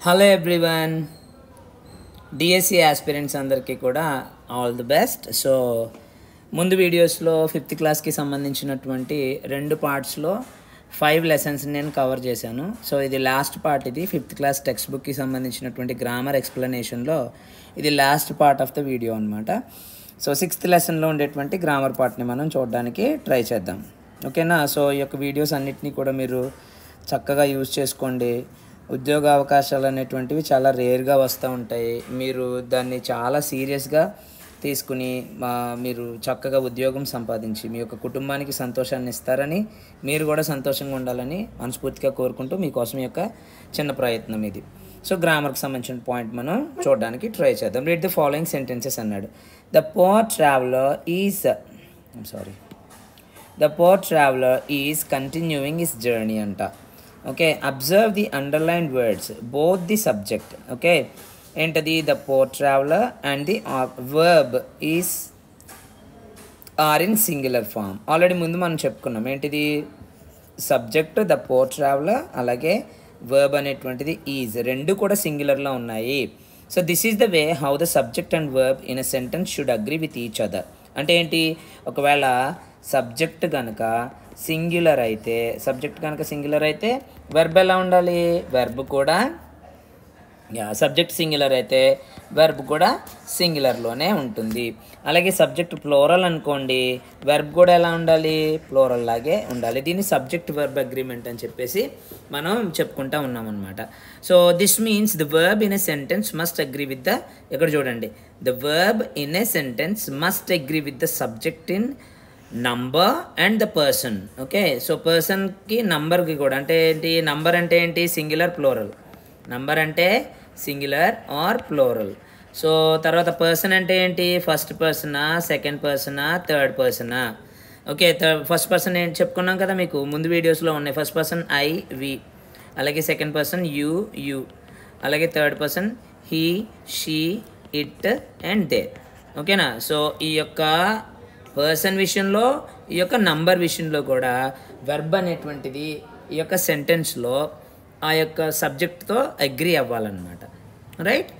Hello everyone, DSC aspirants అందరికీ కూడా all the best. So ముందు వీడియోస్లో 5th క్లాస్కి సంబంధించినటువంటి 2 పార్ట్స్లో 5 లెసన్స్ నేను కవర్ చేశాను. సో ఇది లాస్ట్ పార్ట్. ఇది 5th క్లాస్ టెక్స్ట్ బుక్కి సంబంధించినటువంటి గ్రామర్ ఎక్స్ప్లెనేషన్లో ఇది last part of the video అనమాట. సో 6th లెసన్లో ఉండేటువంటి గ్రామర్ పార్ట్ని మనం చూడడానికి ట్రై చేద్దాం. ఓకేనా? సో ఈ యొక్క వీడియోస్ అన్నిటినీ కూడా మీరు చక్కగా యూజ్ చేసుకోండి. ఉద్యోగ అవకాశాలు అనేటువంటివి చాలా రేర్గా వస్తూ ఉంటాయి. మీరు దాన్ని చాలా సీరియస్గా తీసుకుని మీరు చక్కగా ఉద్యోగం సంపాదించి మీ యొక్క కుటుంబానికి సంతోషాన్ని ఇస్తారని, మీరు కూడా సంతోషంగా ఉండాలని మనస్ఫూర్తిగా కోరుకుంటూ మీకోసం ఈ యొక్క చిన్న ప్రయత్నం ఇది. సో గ్రామర్కి సంబంధించిన పాయింట్ మనం చూడడానికి ట్రై చేద్దాం. రీడ్ ద ఫాలోయింగ్ సెంటెన్సెస్ అన్నాడు. The poor traveller is continuing his journey అంట. Okay, observe the underlined words both the subject. Okay, ఏంటది? The poor traveller and the verb are in singular form. Already ముందు మనం చెప్పుకున్నాం. ఏంటిది? Subject the poor traveller, అలాగే verb అనేటువంటిది is, రెండు కూడా సింగులర్లో ఉన్నాయి. So this is the way how the subject and verb in a sentence should agree with each other. అంటే ఏంటి? ఒకవేళ సబ్జెక్ట్ కనుక సింగులర్ అయితే వెర్బ్ ఎలా ఉండాలి? వెర్బ్ కూడా సబ్జెక్ట్ సింగులర్ అయితే వెర్బ్ కూడా సింగులర్లోనే ఉంటుంది. అలాగే సబ్జెక్ట్ ప్లోరల్ అనుకోండి, వెర్బ్ కూడా ఎలా ఉండాలి? ప్లోరల్ లాగే ఉండాలి. దీన్ని సబ్జెక్ట్ వెర్బ్ అగ్రిమెంట్ అని చెప్పేసి మనం చెప్పుకుంటా ఉన్నాం అనమాట. So this means the verb in a sentence must agree with the, ఇక్కడ చూడండి, the verb in a sentence must agree with the subject in number and the person. Okay, so పర్సన్కి నంబర్కి కూడా, అంటే ఏంటి? నంబర్ అంటే ఏంటి? Singular, plural. నంబర్ అంటే సింగులర్ ఆర్ ప్లోరల్. సో తర్వాత పర్సన్ అంటే ఏంటి? ఫస్ట్ పర్సనా, సెకండ్ పర్సనా, థర్డ్ పర్సనా? ఓకే, ఫస్ట్ పర్సన్ ఏంటి చెప్పుకున్నాం కదా, మీకు ముందు వీడియోస్లో ఉన్నాయి. ఫస్ట్ పర్సన్ ఐ, వి, అలాగే సెకండ్ పర్సన్ యు, అలాగే third person he, she, it and they. ఓకేనా? సో ఈ యొక్క పర్సన్ విషయంలో, ఈ యొక్క నంబర్ విషయంలో కూడా వెర్బ్ అనేటువంటిది ఈ యొక్క సెంటెన్స్లో ఆ యొక్క సబ్జెక్ట్తో అగ్రీ అవ్వాలన్నమాట. రైట్?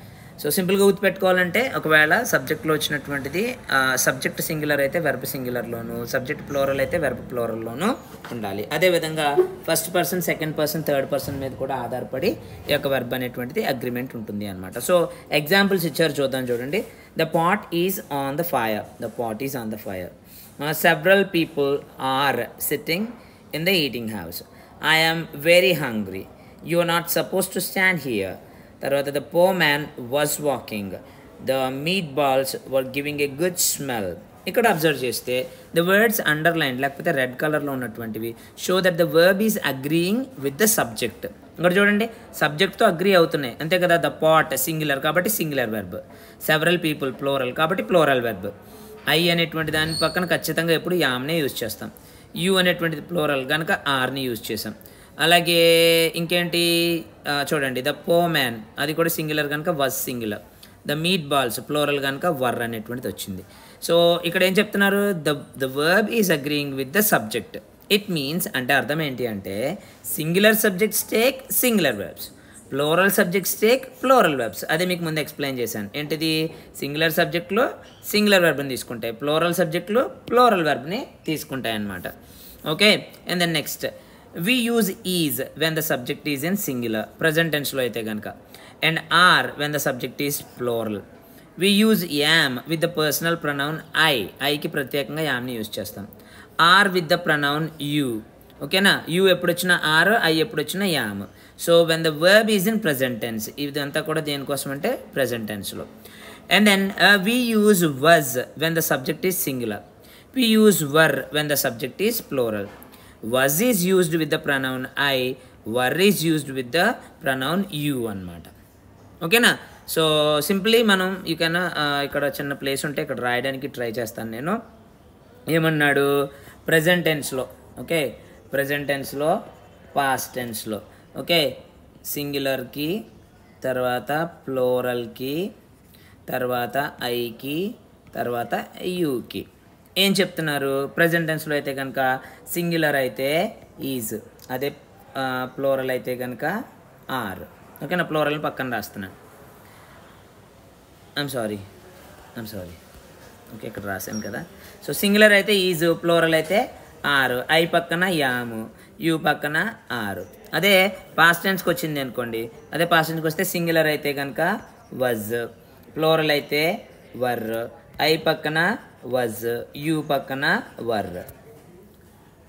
సో సింపుల్గా గుర్తుపెట్టుకోవాలంటే, ఒకవేళ సబ్జెక్ట్లో వచ్చినటువంటిది సబ్జెక్ట్ సింగులర్ అయితే వెర్బ్ సింగులర్లోను, సబ్జెక్ట్ ప్లోరల్ అయితే వెర్బ్ ప్లోరల్లోనూ ఉండాలి. అదేవిధంగా first person, second person, third person మీద కూడా ఆధారపడి ఈ యొక్క వెర్బ్ అనేటువంటిది అగ్రిమెంట్ ఉంటుంది అనమాట. సో ఎగ్జాంపుల్స్ ఇచ్చారు, చూద్దాం. చూడండి. The pot is on the fire. Several people are sitting in the eating house. I am very hungry. You are not supposed to stand here. తర్వాత the poor man was walking. The meatballs were giving a good smell. ఇక్కడ observe చేస్తే the words underline లేకపోతే red కలర్లో ఉన్నటువంటివి show that the verb is agreeing with the subject. ఇక్కడ చూడండి, సబ్జెక్ట్తో agree అవుతున్నాయి, అంతే కదా. ద పాట్ సింగులర్ కాబట్టి singular verb, several people plural కాబట్టి ప్లోరల్ వెర్బ్. ఐ అనేటువంటి దాని పక్కన ఖచ్చితంగా ఎప్పుడు యామ్నే యూజ్ చేస్తాం. యు అనేటువంటిది ప్లోరల్ కనుక ఆర్ని యూజ్ చేసాం. అలాగే ఇంకేంటి చూడండి, ద పో మ్యాన్ అది కూడా సింగులర్ కనుక was singular. The meat balls plural కనుక వర్ అనేటువంటిది వచ్చింది. సో ఇక్కడ ఏం చెప్తున్నారు? The verb is agreeing with the subject. It means, అంటే అర్థం ఏంటి అంటే, singular subjects take singular verbs, plural subjects take plural verbs. అదే మీకు ముందు ఎక్స్ప్లెయిన్ చేశాను. ఏంటిది? సింగులర్ సబ్జెక్ట్లో సింగులర్ వెర్బ్ని తీసుకుంటాయి, ప్లోరల్ సబ్జెక్ట్లో ప్లోరల్ వెర్బ్ని తీసుకుంటాయి అన్నమాట. Okay, and then next, we use is when the subject is in singular, present tense లో అయితే కనుక, and are when the subject is plural. We use am with the personal pronoun I కి ప్రత్యేకంగా యామ్ని use చేస్తాం. are with the pronoun you. ఓకేనా? You ఎప్పుడు వచ్చినా ఆర్, ఐ ఎప్పుడు వచ్చినా am. So when the verb is in present tense, ఇదంతా కూడా దేనికోసం అంటే ప్రజెంట్ టెన్స్లో. And then we use was when the subject is singular. We use were when the subject is plural. was is used with the pronoun I, were is used with the pronoun you అన్నమాట. ఓకేనా? So simply మనం ఇక్కడ చిన్న place ఉంటే ఇక్కడ రాయడానికి try చేస్తాను నేను. ఏమన్నాడు? ప్రజెంట్ టెన్స్లో, ఓకే, ప్రజెంట్ టెన్స్లో, పాస్ట్ టెన్స్లో, ఓకే, సింగులర్కి, తర్వాత ప్లోరల్కి, తర్వాత ఐకి, తర్వాత యూకి ఏం చెప్తున్నారు? ప్రజెంట్ టెన్స్లో అయితే కనుక సింగులర్ అయితే ఈజ్, అదే ప్లోరల్ అయితే కనుక ఆర్. ఓకేనా, ప్లోరల్ పక్కన రాస్తున్నాను. ఐమ్ సారీ ఓకే, ఇక్కడ రాశాను కదా. సో సింగులర్ అయితే ఈజ్, ప్లోరల్ అయితే ఆర్, ఐ పక్కన యాము, యూ పక్కన ఆరు. అదే పాస్ట్ టెన్స్కి వచ్చింది అనుకోండి, అదే పాస్ట్ టెన్స్కి వస్తే సింగులర్ అయితే కనుక వజ్, ప్లోరల్ అయితే వర్, ఐ పక్కన వజ్, యూ పక్కన వర్.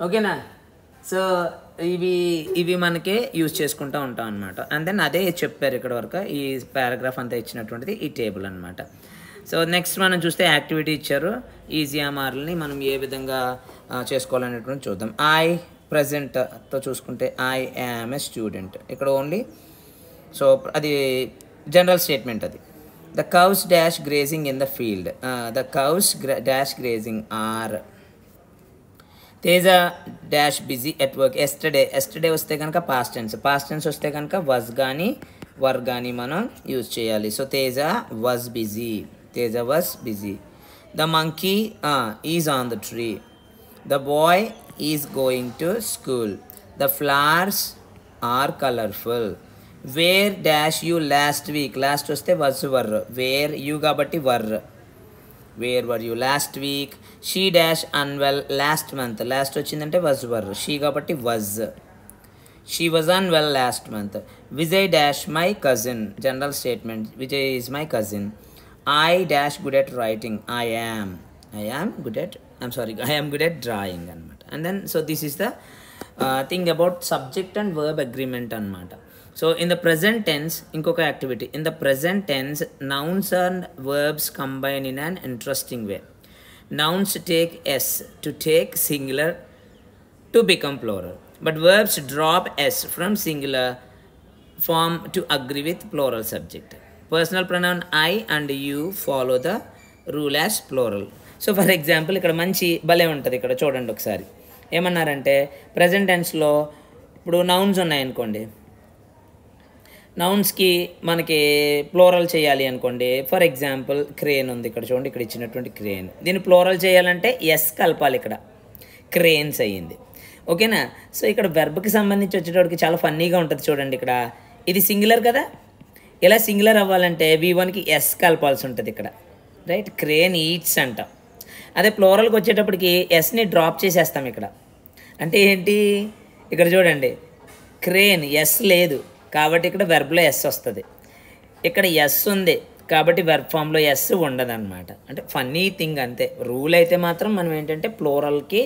ఓకేనా. సో ఇవి మనకి యూజ్ చేసుకుంటూ ఉంటాం అనమాట. అండ్ దెన్ అదే చెప్పారు ఇక్కడ వరకు, ఈ పారాగ్రాఫ్ అంతా ఇచ్చినటువంటిది ఈ టేబుల్ అనమాట. సో నెక్స్ట్ మనం చూస్తే యాక్టివిటీ ఇచ్చారు. ఈజీఎంఆర్ని మనం ఏ విధంగా చేసుకోవాలనేటువంటి చూద్దాం. ఐ ప్రజెంట్తో చూసుకుంటే ఐ యామ్ ఏ స్టూడెంట్, ఇక్కడ ఓన్లీ సో అది జనరల్ స్టేట్మెంట్. అది the cows dash grazing in the field, the cows dash grazing are. Teja dash busy at work, yesterday వస్తే కనుక పాస్ట్ టెన్స్ వస్తే కనుక వజ్ కానీ వర్ కానీ మనం యూజ్ చేయాలి. So Teja was busy. The monkey is on the tree, the boy is going to school, the flowers are colourful. Where dash you last week, last వస్తే was were, where you కాబట్టి were, where were you last week. She dash unwell last month, last వచ్చిందంటే was were, she కాబట్టి was, she was unwell last month. Vijay dash my cousin, general statement, Vijay is my cousin. I dash good at writing, I am good at drawing అనమాట. And then so this is the thing about subject and verb agreement అనమాట. So in the present tense ఇంకొక activity, in the present tense nouns and verbs combine in an interesting way. Nouns take s to take singular to become plural, but verbs drop s from singular form to agree with plural subject. Personal pronoun I and you follow the rule as plural. So for example ఇక్కడ మంచి భలే ఉంటుంది, ఇక్కడ చూడండి ఒకసారి. ఏమన్నారంటే present టెన్స్లో ఇప్పుడు nouns ఉన్నాయనుకోండి, నౌన్స్కి మనకి ప్లోరల్ చేయాలి అనుకోండి. ఫర్ ఎగ్జాంపుల్ క్రేన్ ఉంది, ఇక్కడ చూడండి, ఇక్కడ ఇచ్చినటువంటి క్రేన్, దీన్ని ప్లోరల్ చేయాలంటే ఎస్ కలపాలి, ఇక్కడ క్రేన్స్ అయ్యింది. ఓకేనా. సో ఇక్కడ వెర్బ్కి సంబంధించి వచ్చేటప్పటికి చాలా ఫన్నీగా ఉంటుంది చూడండి. ఇక్కడ ఇది సింగులర్ కదా, ఇలా సింగులర్ అవ్వాలంటే V1కి ఎస్ కలపాల్సి ఉంటుంది ఇక్కడ, రైట్. క్రేన్ ఈట్స్ అంటాం. అదే ప్లోరల్కి వచ్చేటప్పటికి ఎస్ని డ్రాప్ చేసేస్తాం ఇక్కడ. అంటే ఏంటి, ఇక్కడ చూడండి, క్రేన్ ఎస్ లేదు కాబట్టి ఇక్కడ వెర్బ్లో ఎస్ వస్తుంది, ఇక్కడ ఎస్ ఉంది కాబట్టి వెర్బ్ ఫామ్లో ఎస్ ఉండదన్నమాట. అంటే ఫన్నీ థింగ్ అంతే. రూల్ అయితే మాత్రం మనం ఏంటంటే ప్లోరల్కి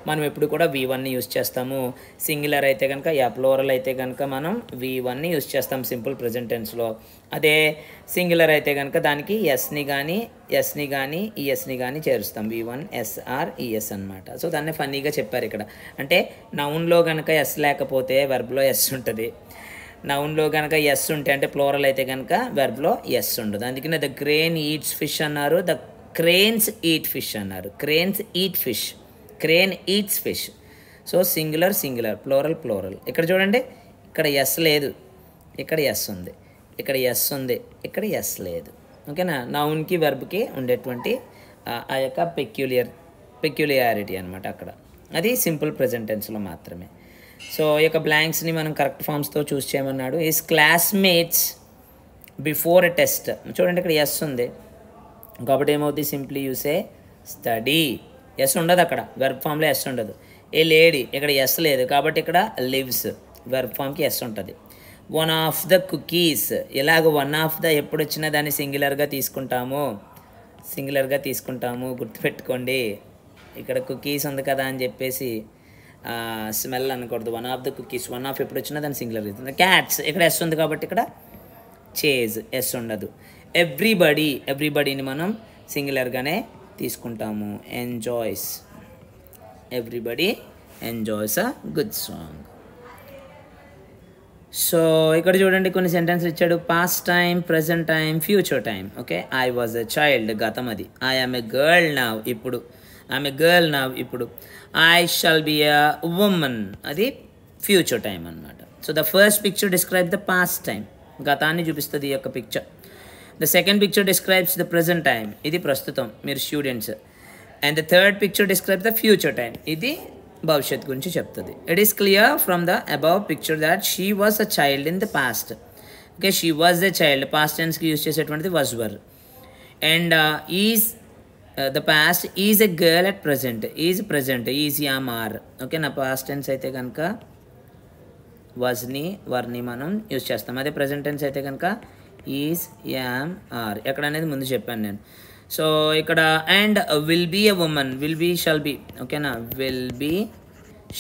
మనం ఎప్పుడు కూడా V1ని యూజ్ చేస్తాము. సింగులర్ అయితే కనుక ప్లోరల్ అయితే కనుక మనం V1ని యూజ్ చేస్తాం సింపుల్ ప్రజెంట్ టెన్స్లో. అదే సింగులర్ అయితే కనుక దానికి ఎస్ని కానీ ఈఎస్ని కానీ చేరుస్తాం, V1 SR ES అనమాట. సో దాన్ని ఫన్నీగా చెప్పారు ఇక్కడ. అంటే నౌన్లో కనుక ఎస్ లేకపోతే వెర్బ్లో ఎస్ ఉంటుంది, నౌన్లో కనుక ఎస్ ఉంటే అంటే ప్లోరల్ అయితే కనుక వెర్బ్లో ఎస్ ఉండదు. అందుకనే ద క్రేన్ ఈట్స్ ఫిష్ అన్నారు, ద క్రేన్స్ ఈట్ ఫిష్ అన్నారు. Cranes eat fish, crane eats fish. So singular plural. ఇక్కడ చూడండి, ఇక్కడ ఎస్ లేదు, ఇక్కడ ఎస్ ఉంది, ఇక్కడ ఎస్ ఉంది, ఇక్కడ ఎస్ లేదు. ఓకేనా. నౌన్కి వెర్బ్కి ఉండేటువంటి ఆ యొక్క పెక్యులియారిటీ అనమాట అక్కడ. అది సింపుల్ ప్రజెంట్ టెన్స్లో మాత్రమే. సో ఈ యొక్క బ్లాంక్స్ని మనం కరెక్ట్ ఫామ్స్తో చూస్ చేయమన్నాడు. Is classmates before a test. చూడండి ఇక్కడ ఎస్ ఉంది కాబట్టి ఏమవుతుంది, సింప్లీ యూసే స్టడీ. ఎస్ ఉండదు అక్కడ, వెర్బ్ ఫామ్లో ఎస్ ఉండదు. ఏ లేడీ, ఇక్కడ ఎస్ లేదు కాబట్టి ఇక్కడ లివ్స్, వెర్బ్ ఫామ్కి ఎస్ ఉంటుంది. వన్ ఆఫ్ ద కుకీస్, ఇలాగ వన్ ఆఫ్ ద ఎప్పుడు వచ్చినా దాన్ని సింగులర్గా తీసుకుంటాము, గుర్తుపెట్టుకోండి. ఇక్కడ కుకీస్ ఉంది కదా అని చెప్పేసి స్మెల్ అనకూడదు. One of the cookies, one of ఎప్పుడు వచ్చినా దాన్ని సింగులర్ అవుతుంది. క్యాట్స్, ఇక్కడ ఎస్ ఉంది కాబట్టి ఇక్కడ చేజ్, ఎస్ ఉండదు. ఎవ్రీబడీని మనం సింగులర్గానే తీసుకుంటాము. Enjoys, everybody enjoys a good song. So ఇక్కడ చూడండి కొన్ని సెంటెన్స్లు ఇచ్చాడు. Past time, present time, future time. Okay. I was a child, గతం అది. I am a girl now, ఇప్పుడు. ఐఎమ్ ఎ గర్ల్ నవ్, ఇప్పుడు. I shall be a woman, అది ఫ్యూచర్ టైం అనమాట. So the first picture describe the past time, గతాన్ని చూపిస్తుంది ఈ యొక్క picture. The second picture describes the present time, ఇది ప్రస్తుతం మీరు students. And the third picture describes the future time, ఇది భవిష్యత్ గురించి చెప్తుంది. It is clear from the above picture that she was a child in the past. Okay, she was a child past టెన్స్కి use చేసేటువంటిది was were. And is the past is a girl at present, is present, is am are. Okay, నా past tense అయితే కనుక వాజ్ని వర్ని మనం use చేస్తాం. అదే present tense అయితే కనుక ఈజ్ యామ్ ఆర్. ఎక్కడ అనేది ముందు చెప్పాను నేను. సో ఇక్కడ and will be a woman, will be shall be. ఓకేనా, విల్ బీ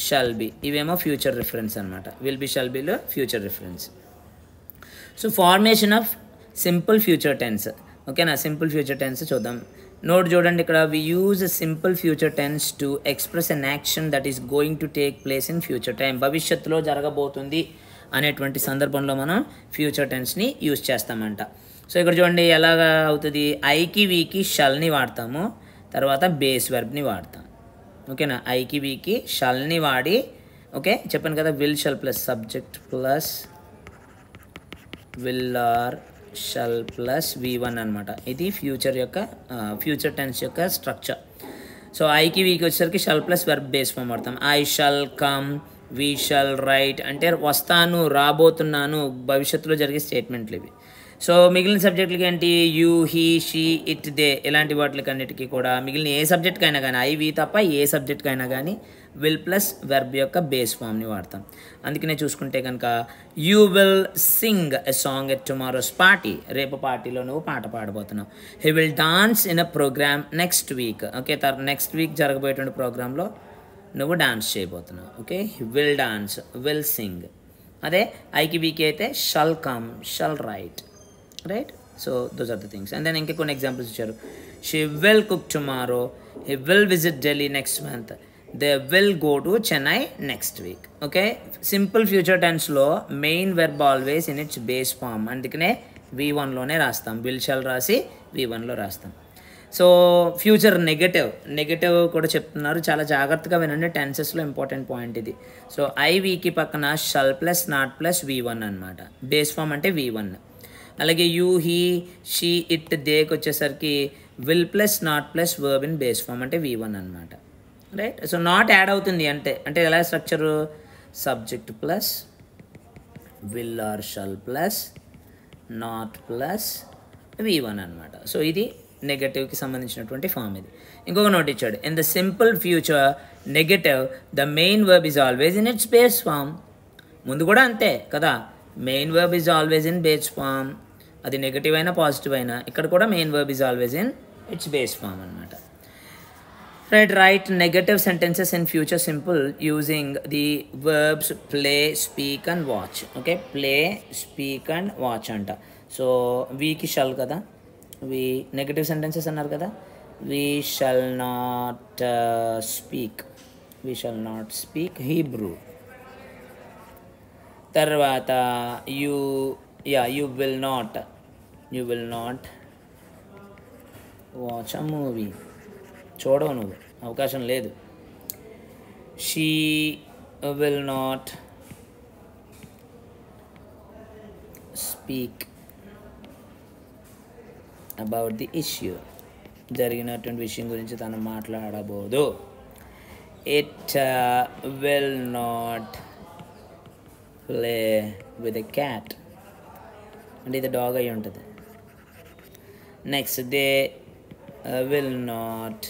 షల్ బీ ఇవేమో ఫ్యూచర్ రిఫరెన్స్ అనమాట. విల్ బీ షల్ బీలో future reference. So formation of simple future tense. ఓకేనా, సింపుల్ ఫ్యూచర్ టెన్స్ చూద్దాం. నోట్ చూడండి, ఇక్కడ we use simple future tense to express an action that is going to take place in future time. భవిష్యత్తులో జరగబోతుంది అనేటువంటి సందర్భంలో మనం ఫ్యూచర్ టెన్స్ని యూజ్ చేస్తామంట. సో ఇక్కడ చూడండి ఎలాగా అవుతుంది. ఐకి వీకి షల్ని వాడతాము, తర్వాత బేస్ వెర్బ్ని వాడతాం. ఓకేనా, ఐకి వీకి షల్ని వాడి, ఓకే చెప్పాను కదా, will shall plus subject plus will or shall plus V1 అనమాట. ఇది ఫ్యూచర్ టెన్స్ యొక్క స్ట్రక్చర్. సో ఐకి వీకి వచ్చేసరికి shall plus verb base form వాడతాం. I shall come, we shall write అంటే వస్తాను, రాబోతున్నాను, భవిష్యత్తులో జరిగే స్టేట్మెంట్లు ఇవి. సో మిగిలిన సబ్జెక్టులకి ఏంటి, you, he, she, it, they ఇలాంటి వాటికి అన్నిటికీ కూడా మిగిలిన ఏ సబ్జెక్ట్కి అయినా కానీ, ఐవి తప్ప ఏ సబ్జెక్ట్కి అయినా కానీ విల్ ప్లస్ వెర్బ్ యొక్క బేస్ ఫామ్ని వాడతాం. అందుకనే చూసుకుంటే కనుక you will sing a song at tomorrow's party, రేపు పార్టీలో నువ్వు పాట పాడబోతున్నావు. He will dance in a programme next week. Okay, next week జరగబోయేటువంటి ప్రోగ్రాంలో నువ్వు డాన్స్ చేయబోతున్నావు. Okay, will dance, will sing. అదే ఐకి వీకి అయితే shall come, shall write, write. So those are the things. And then ఇంకా కొన్ని ఎగ్జాంపుల్స్ ఇచ్చారు. She will cook tomorrow, he will visit Delhi next month, they will go to Chennai next week. Okay, simple future టెన్స్లో main verb always in its base form. అందుకనే V1లోనే రాస్తాం, will shall రాసి V1లో రాస్తాం. So future negative కూడా చెప్తున్నారు, చాలా జాగ్రత్తగా వినండి. టెన్సెస్లో ఇంపార్టెంట్ పాయింట్ ఇది. సో ఐవికి పక్కన shall plus not plus V1 అనమాట. బేస్ ఫామ్ అంటే V1. అలాగే యూ, హీ, షీ, ఇట్, దేకి వచ్చేసరికి will plus not plus verb in base form అంటే V1 అనమాట. రైట్. సో నాట్ యాడ్ అవుతుంది అంటే ఎలా structure, subject plus will or shall plus not plus V1 అనమాట. సో ఇది నెగటివ్కి సంబంధించినటువంటి ఫామ్ ఇది. ఇంకొక నోట్ ఇచ్చాడు, in the simple future negative the main verb is always in its base form. ముందు కూడా అంతే కదా, main verb is always in base form. అది నెగటివ్ అయినా పాజిటివ్ అయినా ఇక్కడ కూడా main verb is always in its base form అనమాట. Right. Right negative sentences in future simple using the verbs play, speak and watch. Okay, play, speak and watch అంట. So వీకి shall కదా, వి negative sentences అన్నారు కదా, we shall not speak Hebrew. తర్వాత you will not watch a movie, చూడవు నువ్వు, అవకాశం లేదు. She will not speak about the issue, జరిగినటువంటి విషయం గురించి తను మాట్లాడబోదు. It will not play with a cat అంటే ఇది డాగ్ అయి ఉంటుంది. Next they will not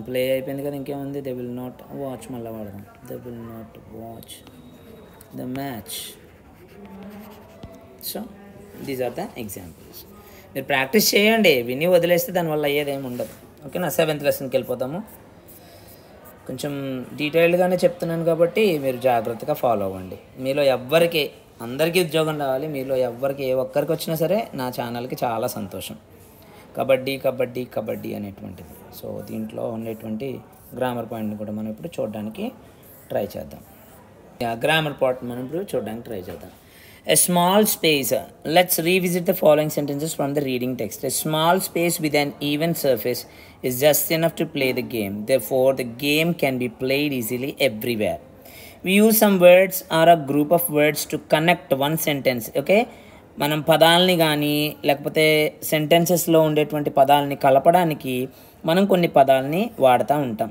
play అయిపోయింది కదా, ఇంకేముంది, దే విల్ నాట్ వాచ్, మళ్ళీ వాడదాం, they will not watch the match. So these are the examples. మీరు ప్రాక్టీస్ చేయండి, విని వదిలేస్తే దానివల్ల అయ్యేది ఏమి ఉండదు. ఓకేనా, 7th లెసన్కి వెళ్ళిపోతాము. కొంచెం డీటెయిల్డ్గానే చెప్తున్నాను కాబట్టి మీరు జాగ్రత్తగా ఫాలో అవ్వండి. మీలో ఎవ్వరికి, అందరికీ ఉద్యోగం రావాలి, మీలో ఎవ్వరికి ఏ ఒక్కరికి వచ్చినా సరే నా ఛానల్కి చాలా సంతోషం. కబడ్డీ అనేటువంటిది. సో దీంట్లో ఉండేటువంటి గ్రామర్ పాయింట్ని కూడా మనం ఇప్పుడు చూడడానికి ట్రై చేద్దాం. గ్రామర్ పాయింట్ మనం ఇప్పుడు చూడడానికి ట్రై చేద్దాం. A small space. Let's revisit the following sentences from the reading text. A small space with an even surface is just enough to play the game. Therefore, the game can be played easily everywhere. We use some words or a group of words to connect one sentence. Okay? మనం పదాలని కానీ లేకపోతే సెంటెన్సెస్లో ఉండేటువంటి పదాలని కలపడానికి మనం కొన్ని పదాలని వాడుతూ ఉంటాం.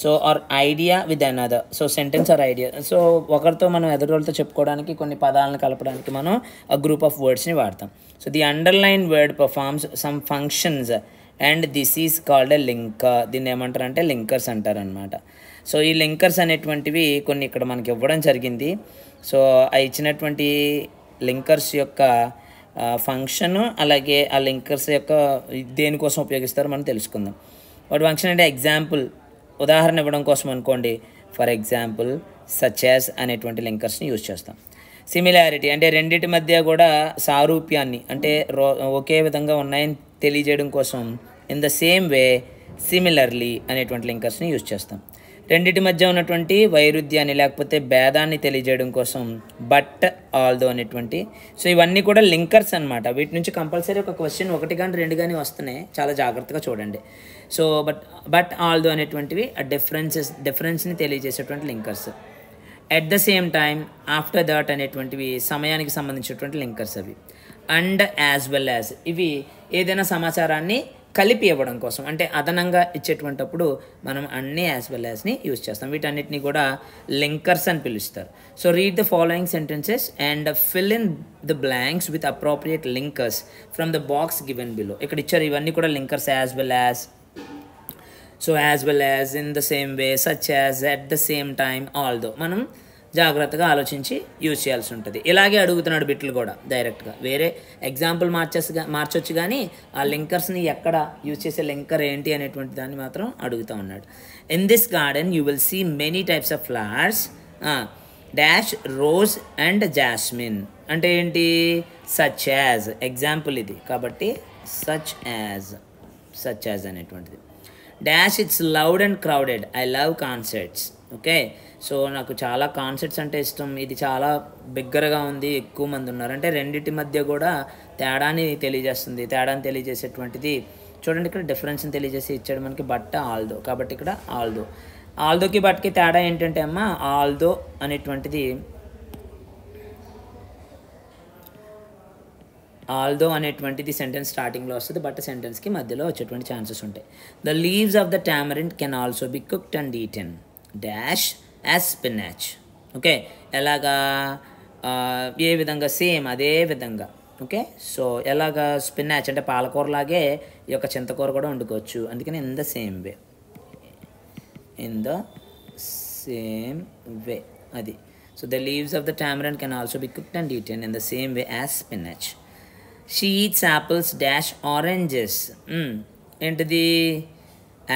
So or idea with another. So sentence or idea. సో ఒకరితో మనం ఎదురోళ్ళతో చెప్పుకోవడానికి కొన్ని పదాలను కలపడానికి మనం ఆ గ్రూప్ ఆఫ్ వర్డ్స్ని వాడతాం. So the underline word performs some functions and this is called a linker. దీన్ని ఏమంటారంటే లింకర్స్ అంటారనమాట. సో ఈ లింకర్స్ అనేటువంటివి కొన్ని ఇక్కడ మనకి ఇవ్వడం జరిగింది. సో ఆ ఇచ్చినటువంటి లింకర్స్ యొక్క ఫంక్షన్, అలాగే ఆ లింకర్స్ యొక్క దేనికోసం ఉపయోగిస్తారో మనం తెలుసుకుందాం. వాటి ఫంక్షన్ అంటే ఎగ్జాంపుల్, ఉదాహరణ ఇవ్వడం కోసం అనుకోండి. ఫర్ ఎగ్జాంపుల్ సచ్ యాజ్ అనేటువంటి లింకర్స్ని యూజ్ చేస్తాం. సిమిలారిటీ అంటే రెండింటి మధ్య కూడా సారూప్యాన్ని అంటే ఒకే విధంగా ఉన్నాయని తెలియజేయడం కోసం in the same way similarly అనేటువంటి లింకర్స్ని యూజ్ చేస్తాం. రెండింటి మధ్య ఉన్నటువంటి వైరుధ్యాన్ని లేకపోతే భేదాన్ని తెలియజేయడం కోసం బట్ ఆల్దో అనేటువంటి. సో ఇవన్నీ కూడా లింకర్స్ అనమాట. వీటి నుంచి కంపల్సరీ ఒక క్వశ్చన్ ఒకటి కానీ రెండు కానీ వస్తున్నాయి, చాలా జాగ్రత్తగా చూడండి. సో బట్ ఆల్దో అనేటువంటివి డిఫరెన్స్ని తెలియజేసేటువంటి linkers. At the same time, after that అనేటువంటివి సమయానికి సంబంధించినటువంటి లింకర్స్ అవి. అండ్ యాజ్ వెల్ యాజ్ ఇవి ఏదైనా సమాచారాన్ని కలిపి ఇవ్వడం కోసం, అంటే అదనంగా ఇచ్చేటువంటిప్పుడు మనం అన్ని యాజ్ వెల్ యాజ్ని యూజ్ చేస్తాం. వీటన్నిటిని కూడా లింకర్స్ అని పిలుస్తారు. So read the following sentences and fill in the blanks with appropriate linkers from the box given below. ఇక్కడ ఇచ్చారు ఇవన్నీ కూడా linkers, as well as. So as well as, in the same way, such as, at the same time, although మనం జాగ్రత్తగా ఆలోచించి use చేయాల్సి ఉంటుంది. ఇలాగే అడుగుతున్నాడు బిట్లు కూడా డైరెక్ట్గా. వేరే ఎగ్జాంపుల్ మార్చొచ్చు కానీ ఆ లింకర్స్ని ఎక్కడ యూజ్ చేసే లింకర్ ఏంటి అనేటువంటి దాన్ని మాత్రం అడుగుతూ ఉన్నాడు. In this garden you will see many types of flowers dash rose and jasmine. అంటే ఏంటి? సచ్ యాజ్ ఎగ్జాంపుల్ ఇది కాబట్టి సచ్ యాజ్ అనేటువంటిది. Dash it's loud and crowded, I love concerts. Okay, so నాకు చాలా కాన్సర్ట్స్ అంటే ఇష్టం, ఇది చాలా బిగ్గరగా ఉంది, ఎక్కువ మంది ఉన్నారు. అంటే రెండింటి మధ్య కూడా తేడాని తెలియజేస్తుంది. తేడాని తెలియజేసేటువంటిది చూడండి, ఇక్కడ డిఫరెన్స్ని తెలియజేసి ఇచ్చాడు మనకి బట్ట ఆల్దో. కాబట్టి ఇక్కడ ఆల్దోకి బట్కి తేడా ఏంటంటే అమ్మ, ఆల్దో అనేటువంటిది సెంటెన్స్ స్టార్టింగ్లో వస్తుంది, బట్ సెంటెన్స్కి మధ్యలో వచ్చేటువంటి ఛాన్సెస్ ఉంటాయి. The leaves of the tamarind can also be cooked and eaten dash as spinach. Okay, ఎలాగా? ఏ విధంగా? సేమ్ అదే విధంగా. ఓకే, సో ఎలాగా? స్పినాచ్ అంటే పాలకూరలాగే ఈ యొక్క చింతకూర కూడా వండుకోవచ్చు. అందుకని ఇన్ ద సేమ్ వే అది. So the leaves of the tamarind can also be cooked and eaten in the same way as spinach. She eats apples dash oranges. ఏంటిది?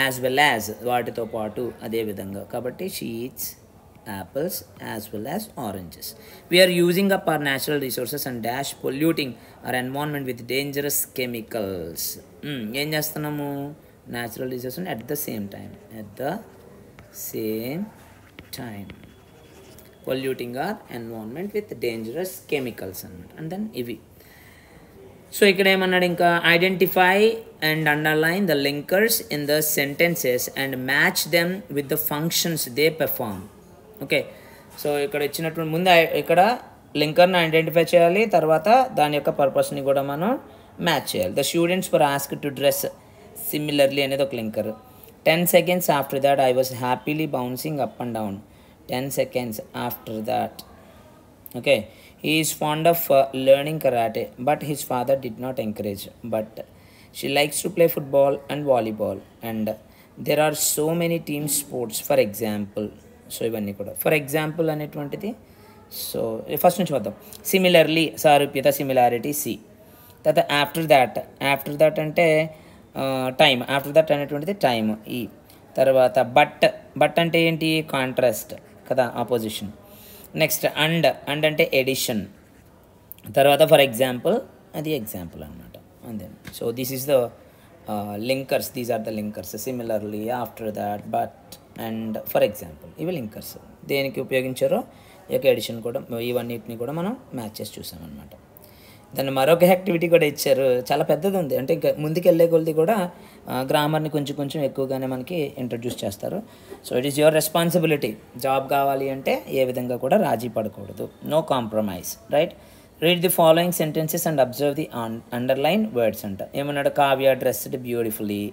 యాజ్ వెల్ యాజ్, వాటితో పాటు అదే విధంగా. కాబట్టి she eats apples as well as oranges. We're using up our natural resources and dash polluting our environment with dangerous chemicals. ఏం చేస్తున్నాము? Natural resources at the same time polluting our environment with dangerous chemicals అన్నమాట. And then ఇవి. So ఇక్కడ ఏమన్నాడు ఇంకా? Identify and underline the linkers in the sentences and match them with the functions they perform. Okay, so ఇక్కడ ఇచ్చినటువంటి ముందు ఇక్కడ లింకర్ని identify చేయాలి, తర్వాత దాని యొక్క పర్పస్ని కూడా మనం మ్యాచ్ చేయాలి. The students were asked to dress similarly అనేది ఒక linker. 10 seconds after that I was happily bouncing up and down. 10 seconds after that. Okay, he is fond of learning karate, but his father did not encourage. But she likes to play football and volleyball, and there are so many team sports. For example, so ఇవన్నీ కూడా for example అనేటువంటిది. So first నుంచి వద్దాం. Similarly సారూప్యత, similarity C. తర్వాత after that అంటే time. After that అనేటువంటిది time ఈ. తర్వాత బట్ అంటే ఏంటి? కాంట్రాస్ట్ కదా, ఆపోజిషన్. నెక్స్ట్ అండ్ అంటే ఎడిషన్. తర్వాత ఫర్ ఎగ్జాంపుల్, అది ఎగ్జాంపుల్ అనమాట. అంతే. So this is the linkers, these are the linkers. Similarly, after that, but and for example, ఇవి లింకర్స్. దేనికి ఉపయోగించారో ఈ యొక్క ఎడిషన్ కూడా, ఇవన్నిటిని కూడా మనం మ్యాచ్ చేసి చూసామన్నమాట. దాన్ని మరొక యాక్టివిటీ కూడా ఇచ్చారు, చాలా పెద్దది ఉంది. అంటే ఇంకా ముందుకు వెళ్ళే కొలది కూడా గ్రామర్ని కొంచెం ఎక్కువగానే మనకి ఇంట్రడ్యూస్ చేస్తారు. So it is your responsibility. Job కావాలి అంటే ఏ విధంగా కూడా రాజీ పడకూడదు, no compromise, right? Read the following sentences and observe the underline words అంట. ఏమన్నాడు? Kavya dressed beautifully,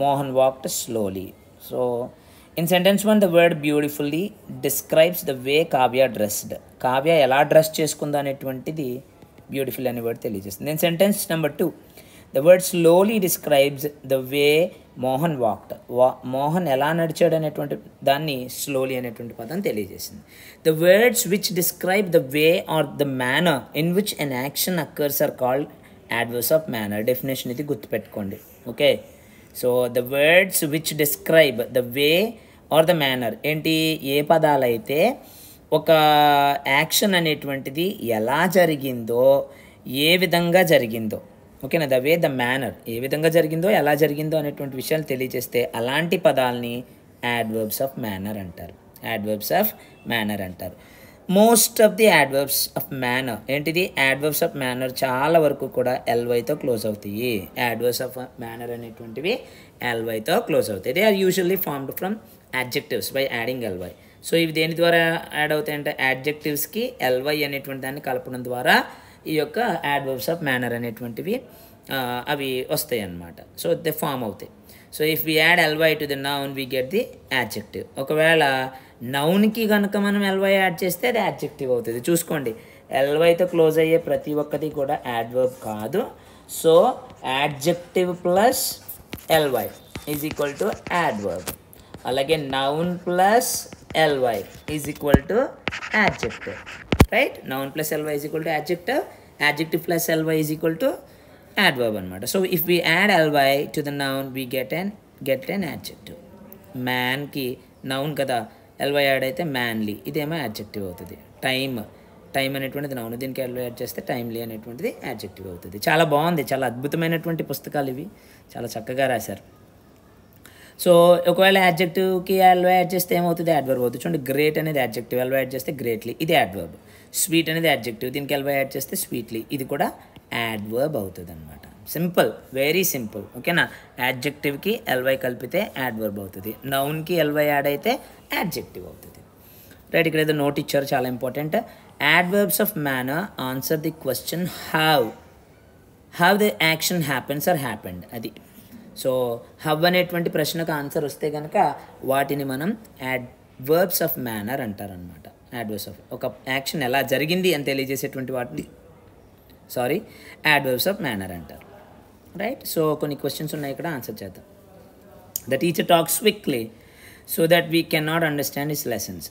Mohan walked slowly. So In sentence 1, the word beautifully describes the way Kavya dressed. Kavya ఎలా డ్రెస్ చేసుకుందో అనేటువంటిది బ్యూటిఫుల్ అనే వర్డ్ తెలియజేస్తుంది. Then sentence number 2, the word slowly describes the way Mohan walked. Mohan ఎలా నడిచాడు అనేటువంటి దాన్ని స్లోలీ అనేటువంటి పదం తెలియజేసింది. The words which describe the way or the manner in which an action occurs are called adverbs of manner. Definition ఇది గుర్తుపెట్టుకోండి. Okay, so the words which describe the way or the manner ఏంటి, ఏ పదాలైతే ఒక action అనేటువంటిది ఎలా జరిగిందో, ఏ విధంగా జరిగిందో, ఓకేనా, ద వే ద మేనర్ ఏ విధంగా జరిగిందో, ఎలా జరిగిందో అనేటువంటి విషయాలు తెలియజేస్తే అలాంటి పదాలని యాడ్వర్బ్స్ ఆఫ్ మేనర్ అంటారు. యాడ్వర్బ్స్ ఆఫ్ మేనర్ అంటారు. Most of the adverbs of manner ఏంటిది, యాడ్వర్బ్స్ ఆఫ్ మేనర్ చాలా వరకు కూడా ఎల్వైతో క్లోజ్ అవుతాయి. యాడ్వర్బ్స్ ఆఫ్ మేనర్ అనేటువంటివి ఎల్వైతో క్లోజ్ అవుతాయి. They are usually formed from adjectives by adding L Y. So ఇవి దేని ద్వారా యాడ్ అవుతాయి అంటే యాడ్జెక్టివ్స్కి ఎల్వై అనేటువంటి దాన్ని కలపడం ద్వారా ఈ యొక్క యాడ్వర్బ్స్ ఆఫ్ మేనర్ అనేటువంటివి అవి వస్తాయి అన్నమాట. సో దే ఫామ్ అవుతాయి. So if we add L Y to the noun we get the adjective. ఒకవేళ నౌన్కి కనుక మనం ఎల్వై యాడ్ చేస్తే అది యాడ్జెక్టివ్ అవుతుంది. చూసుకోండి, ఎల్వైతో క్లోజ్ అయ్యే ప్రతి ఒక్కటి కూడా యాడ్వర్బ్ కాదు. So adjective plus L Y is equal to adverb. అలాగే noun plus L Y is equal to adjective, right? Noun plus L Y is equal to adjective, adjective plus L Y is equal to adverb అనమాట. So if we add L Y to the noun we get an adjective. మ్యాన్కి noun కదా, L Y add అయితే manly, ఇదేమో adjective అవుతుంది. Time అనేటువంటిది noun, దీనికి L Y add చేస్తే timely అనేటువంటిది యాడ్జెక్టివ్ అవుతుంది. చాలా బాగుంది, చాలా అద్భుతమైనటువంటి పుస్తకాలు ఇవి, చాలా చక్కగా రాశారు. సో ఒకవేళ యాడ్జెక్టివ్కి ఎల్వై యాడ్ చేస్తే ఏమవుతుంది, యాడ్వర్బ్ అవుతుంది. చూడండి, గ్రేట్ అనేది యాడ్జెక్టివ్, ఎల్వై యాడ్ చేస్తే గ్రేట్లీ, ఇది యాడ్వర్బ్. స్వీట్ అనేది యాడ్జెక్టివ్, దీనికి ఎల్వై యాడ్ చేస్తే స్వీట్లీ, ఇది కూడా యాడ్వర్బ్ అవుతుంది అనమాట. సింపుల్, వెరీ సింపుల్, ఓకేనా? యాడ్జెక్టివ్కి ఎల్వై కలిపితే యాడ్వర్బ్ అవుతుంది, నౌన్కి ఎల్వై యాడ్ అయితే యాడ్జెక్టివ్ అవుతుంది. రైట్, ఇక్కడ ఏదో నోట్ ఇచ్చారు, చాలా important. Adverbs of manner answer the question how the action happens or happened. అది. సో హవ్ అనేటువంటి ప్రశ్నకు ఆన్సర్ వస్తే కనుక వాటిని మనం యాడ్వర్బ్స్ ఆఫ్ మేనర్ అంటారనమాట. యాడ్వర్బ్స్ ఆఫ్ ఒక యాక్షన్ ఎలా జరిగింది అని తెలియజేసేటువంటి వాటిని యాడ్వర్బ్స్ ఆఫ్ మేనర్ అంటారు. రైట్, సో కొన్ని క్వశ్చన్స్ ఉన్నాయి ఇక్కడ, ఆన్సర్ చేద్దాం. The teacher talks quickly so that we can not understand his lessons.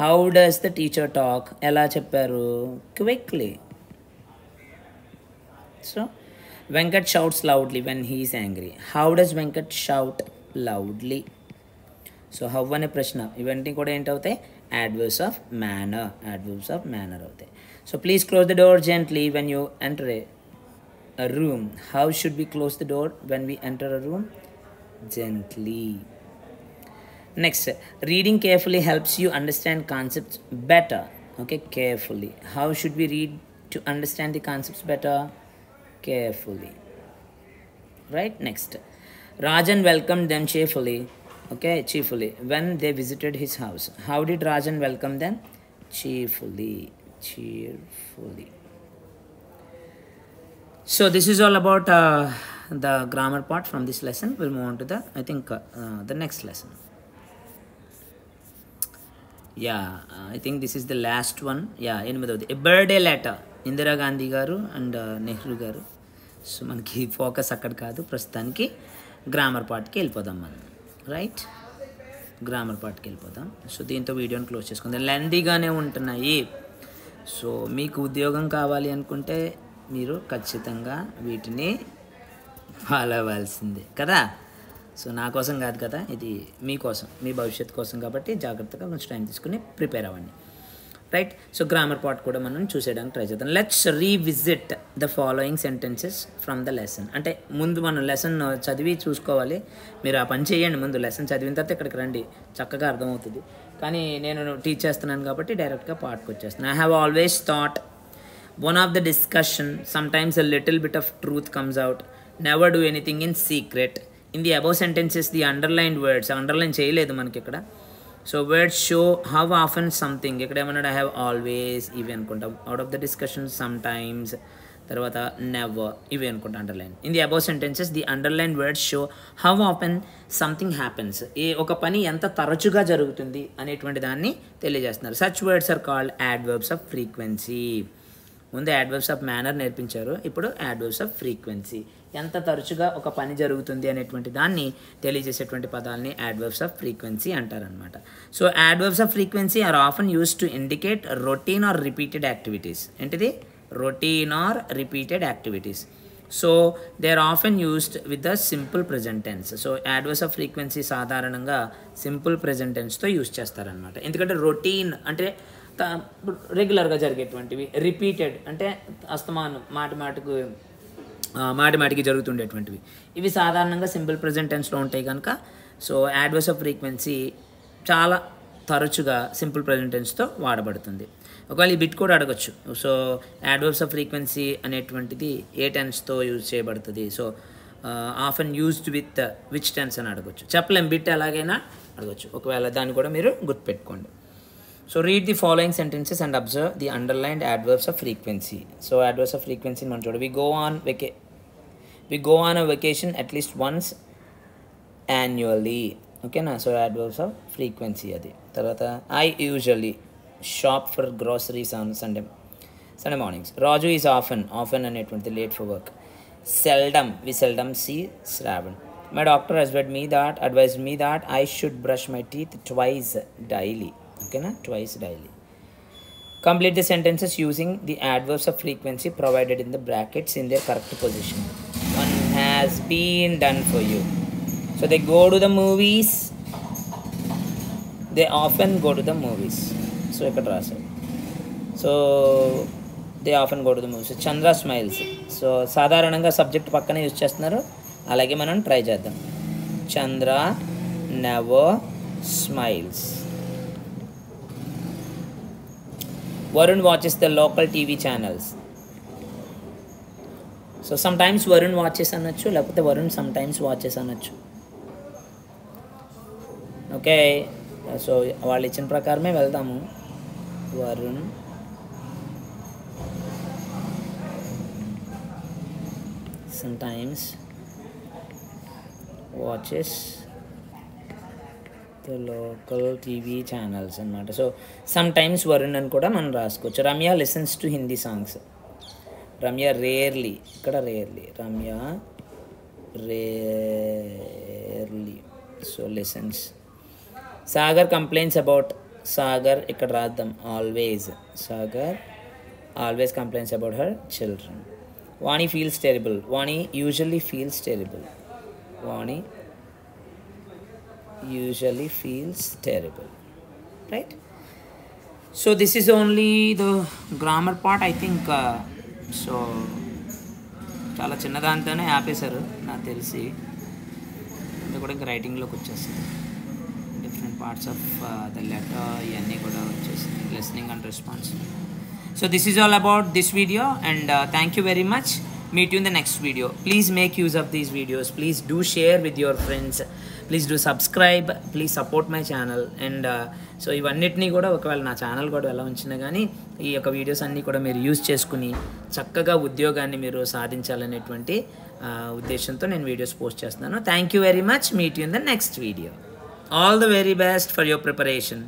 How does the teacher talk, ఎలా చెప్పారు, quickly. So Venkat shouts loudly when he is angry. How does Venkat shout loudly? So how అనే ప్రశ్న, ఇవన్నీ కూడా ఏంటవుతాయి, adverbs of manner, adverbs of manner అవుతాయి. So please close the door gently when you enter a room. How should we close the door when we enter a room? Gently. Next, reading carefully helps you understand concepts better. Okay, carefully. How should we read to understand the concepts better? Carefully. Right, next, Rajan welcomed them cheerfully. Okay, cheerfully, when they visited his house. How did Rajan welcome them? Cheerfully. So this is all about the grammar part from this lesson. We'll move on to the next lesson. I think this is the last one. A birthday letter. Indira Gandhi గారు and Nehru గారు. So మనకి focus అక్కడ కాదు, ప్రస్తుతానికి grammar పార్ట్కి వెళ్ళిపోదాం మనం. Right, grammar పార్ట్కి వెళ్ళిపోదాం. సో దీంతో వీడియోని క్లోజ్ చేసుకుందాం. లెందీగానే ఉంటున్నాయి. సో మీకు ఉద్యోగం కావాలి అనుకుంటే మీరు ఖచ్చితంగా వీటిని ఫాలో అవ్వాల్సిందే కదా. సో నా కోసం కాదు కదా, ఇది మీకోసం, మీ భవిష్యత్తు కోసం. కాబట్టి జాగ్రత్తగా కొంచెం టైం తీసుకుని ప్రిపేర్ అవ్వండి. రైట్, సో గ్రామర్ పార్ట్ కూడా మనం చూసేయడానికి ట్రై చేద్దాం. Let's revisit the following sentences from the lesson. అంటే ముందు మనం లెసన్ చదివి చూసుకోవాలి. మీరు ఆ పని చేయండి, ముందు లెసన్ చదివిన తర్వాత ఇక్కడికి రండి, చక్కగా అర్థమవుతుంది. కానీ నేను టీచ్ చేస్తున్నాను కాబట్టి డైరెక్ట్గా పార్ట్కి వచ్చేస్తున్నాను. I have always thought one of the discussion sometimes a little bit of truth comes out. Never do anything in secret. In the above sentences the underlined words, underline చేయలేదు మనకి ఇక్కడ, so words show how often something, ఇక్కడ ఏమన్నాడు I have always, ఇవి అనుకుంటాం. Out of the discussion sometimes, తర్వాత never, ఇవి అనుకుంటా underline. In the above sentences the underline words show how often something happens, ఒక పని ఎంత తరచుగా జరుగుతుంది అనేటువంటి దాన్ని తెలియజేస్తున్నారు. Such words are called adverbs of frequency. ముందు యాడ్వర్బ్స్ ఆఫ్ మేనర్ నేర్పించారు, ఇప్పుడు యాడ్వర్బ్స్ ఆఫ్ ఫ్రీక్వెన్సీ. ఎంత తరచుగా ఒక పని జరుగుతుంది అనేటువంటి దాన్ని తెలియజేసేటువంటి పదాలని యాడ్వర్బ్స్ ఆఫ్ ఫ్రీక్వెన్సీ అంటారనమాట. So adverbs of frequency are often used to indicate routine or repeated activities. ఏంటిది? Routine or repeated activities. So they are often used with the simple present tense. So adverbs of frequency సాధారణంగా simple present టెన్స్తో use చేస్తారనమాట. ఎందుకంటే routine అంటే రెగ్యులర్గా జరిగేటువంటివి, repeated అంటే అస్తమానం మాటి మాటికి జరుగుతుండేటువంటివి, ఇవి సాధారణంగా సింపుల్ ప్రెజెంట్ టెన్స్లో ఉంటాయి కనుక సో యాడ్వర్బ్స్ ఆఫ్ ఫ్రీక్వెన్సీ చాలా తరచుగా సింపుల్ ప్రెజెంట్ టెన్స్తో వాడబడుతుంది. ఒకవేళ ఈ బిట్ కూడా అడగచ్చు. సో యాడ్వర్బ్స్ ఆఫ్ ఫ్రీక్వెన్సీ అనేటువంటిది ఏ టెన్స్తో యూజ్ చేయబడుతుంది, so often used with which tense అని అడగచ్చు. చెప్పలేం, బిట్ ఎలాగైనా అడగచ్చు. ఒకవేళ దాన్ని కూడా మీరు గుర్తుపెట్టుకోండి. So read the following sentences and observe the underlined adverbs of frequency. So adverbs of frequency మనం చూడ, we go on a vacation at least once annually. ఓకేనా? సో యాడ్వర్బ్స్ ఆఫ్ ఫ్రీక్వెన్సీ అది. తర్వాత I usually shop for groceries on Sunday mornings. Raju is often అనేటువంటి late for work. We seldom see Shravan. My doctor advised me that I should brush my teeth twice daily. ఓకేనా? Twice daily. Complete the sentences using the adverbs of frequency provided in the brackets in their correct position. One has been done for you. So they go to the movies. They often go to the movies. So ikkada rasaru. So they often go to the movies. So Chandra smiles. So సాధారణంగా subject పక్కనే use చేస్తున్నారు, అలాగే మనం try చేద్దాం. Chandra never smiles. Varun watches the local TV channels. So sometimes Varun watches అనొచ్చు, లేకపోతే Varun sometimes watches అనొచ్చు. Okay, so వాళ్ళు ఇచ్చిన ప్రకారమే వెళ్దాము. Varun sometimes watches the local TV channels అన్నమాట. సో సమ్ టైమ్స్ వరుణ్ అని కూడా మనం రాసుకోవచ్చు. Ramya listens to Hindi songs. Ramya rarely, ఇక్కడ rarely, Ramya rarely, so listens. Sagar complaints about, Sagar ఇక్కడ రాద్దాం always, Sagar always complaints about her children. Vani feels terrible, Vani usually feels terrible, Vani usually feels terrible, right? So this is only the grammar part, I think. So చాలా చిన్నదాంతోనే ఆపేశారు నాకు తెలిసి, ఇది కూడా ఇంకా రైటింగ్లోకి వచ్చేస్తుంది. Different parts of the letter ఇవన్నీ కూడా వచ్చేసింది, listening and response. So this is all about this video, and thank you very much. Meet you in the next video. Please make use of these videos. Please do share with your friends. Please do subscribe. Please support my channel. And so ఇవన్నిటినీ కూడా ఒకవేళ నా channel కూడా ఎలా ఉంచినా కానీ ఈ యొక్క videos అన్నీ కూడా మీరు యూజ్ చేసుకుని చక్కగా ఉద్యోగాన్ని మీరు సాధించాలనేటువంటి ఉద్దేశంతో నేను వీడియోస్ పోస్ట్ చేస్తున్నాను. Thank you very much. Meet you in the next video. All the very best for your preparation.